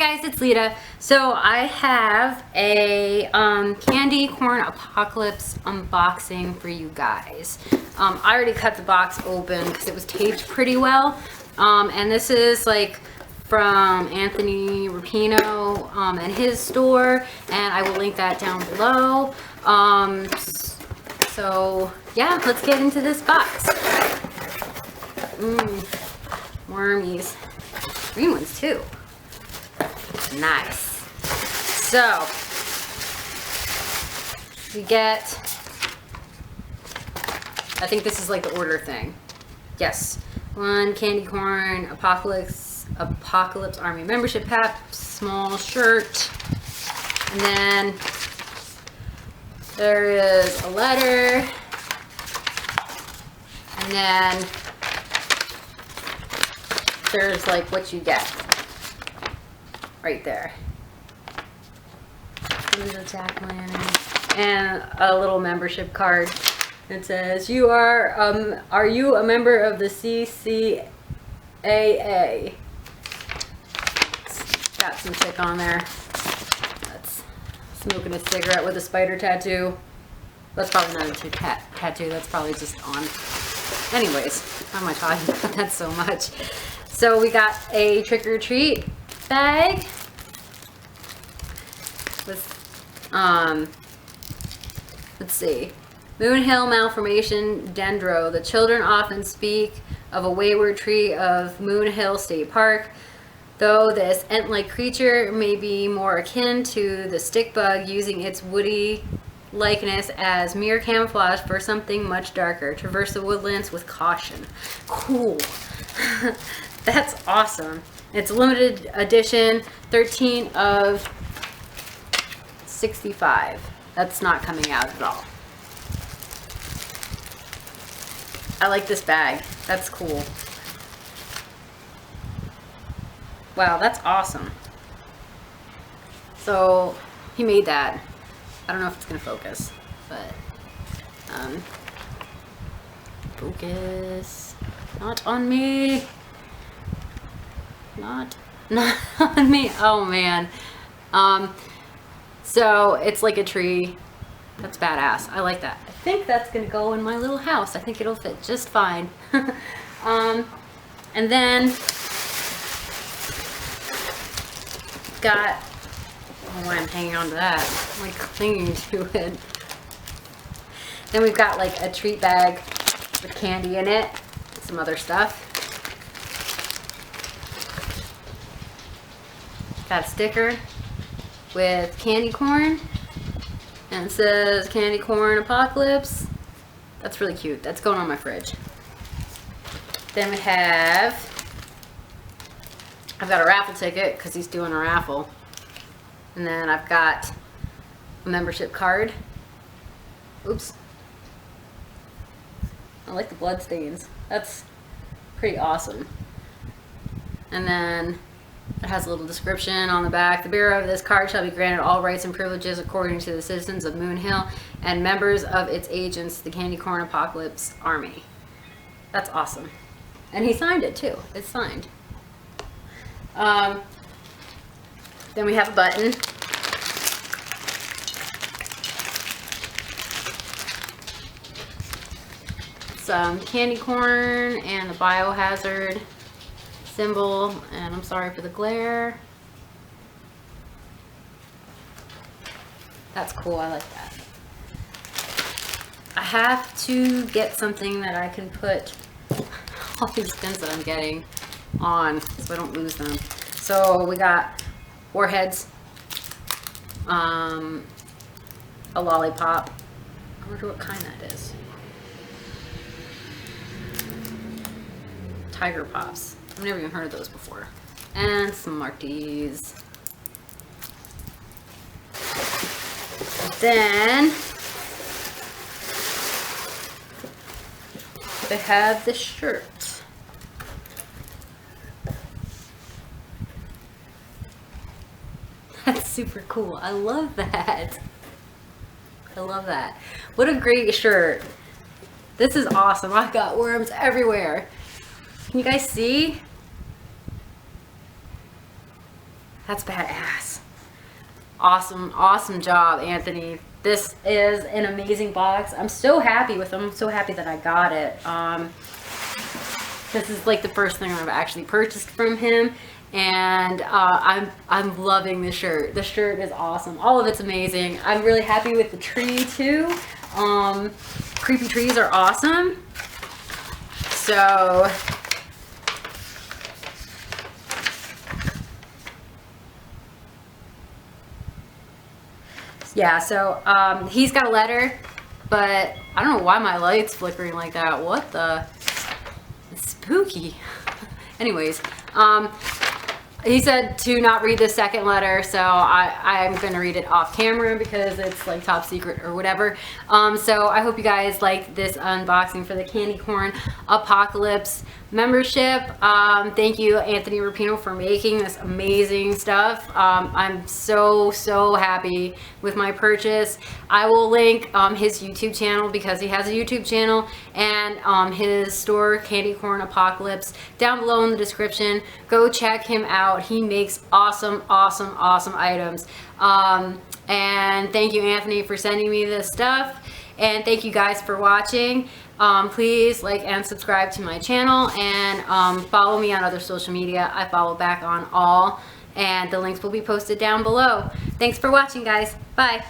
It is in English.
guys, it's Lita. So I have a candy corn apocalypse unboxing for you guys. I already cut the box open because it was taped pretty well. And this is like from Anthony Rapino and his store, and I will link that down below. So yeah, let's get into this box. Wormies. Green ones too. Nice. So we get, I think this is like the order thing. Yes. One candy corn apocalypse army membership pack, small shirt, and then there is a letter, and then there's like what you get right there. There's a jack-o'-lantern and a little membership card. It says, are you a member of the CCAA? It's got some chick on there that's smoking a cigarette with a spider tattoo. That's probably not a tattoo, that's probably just on. Anyways, why am I talking about that so much? So we got a trick-or-treat bag with, let's see, Moon Hill Malformation Dendro. The children often speak of a wayward tree of Moon Hill State Park, though this ant-like creature may be more akin to the stick bug, using its woody likeness as mere camouflage for something much darker. Traverse the woodlands with caution. Cool. That's awesome. It's a limited edition, 13 of 65. That's not coming out at all. I like this bag. That's cool. Wow, that's awesome. So he made that. I don't know if it's gonna focus, but focus. Not on me. Not on me. Oh man. So it's like a tree. That's badass. I like that. I think that's gonna go in my little house. I think it'll fit just fine. And then got, I don't know why I'm hanging on to that. I'm like clinging to it. Then we've got like a treat bag with candy in it, some other stuff. Got a sticker with candy corn, and it says candy corn apocalypse. That's really cute. That's going on my fridge. Then we have, I've got a raffle ticket because he's doing a raffle. And then I've got a membership card. Oops. I like the blood stains. That's pretty awesome. And then it has a little description on the back. The bearer of this card shall be granted all rights and privileges according to the citizens of Moon Hill and members of its agents, the Candy Corn Apocalypse Army. That's awesome. And he signed it too. It's signed. Then we have a button. Some candy corn and the biohazard symbol, and I'm sorry for the glare. That's cool. I like that. I have to get something that I can put all these pins that I'm getting on so I don't lose them. So we got warheads, a lollipop. I wonder what kind that is. Tiger Pops. I've never even heard of those before. And some Marties. Then they have the shirt. That's super cool. I love that. I love that. What a great shirt. This is awesome. I've got worms everywhere. Can you guys see? That's badass. Awesome job, Anthony. This is an amazing box. I'm so happy with them. I'm so happy that I got it. This is like the first thing I've actually purchased from him, and I'm loving the shirt. The shirt is awesome. All of it's amazing. I'm really happy with the tree too. Creepy trees are awesome. So yeah, so he's got a letter, but I don't know why my light's flickering like that. What the? It's spooky. Anyways, he said to not read the second letter, so I'm gonna read it off camera because it's like top secret or whatever. So I hope you guys like this unboxing for the Candy Corn Apocalypse membership. Thank you, Anthony Rapino, for making this amazing stuff. I'm so happy with my purchase. I will link his YouTube channel, because he has a YouTube channel, and his store, Candy Corn Apocalypse, down below in the description. Go check him out. He makes awesome items. And thank you, Anthony, for sending me this stuff. And thank you guys for watching. Please like and subscribe to my channel, and follow me on other social media. I follow back on all, and the links will be posted down below. Thanks for watching, guys. Bye.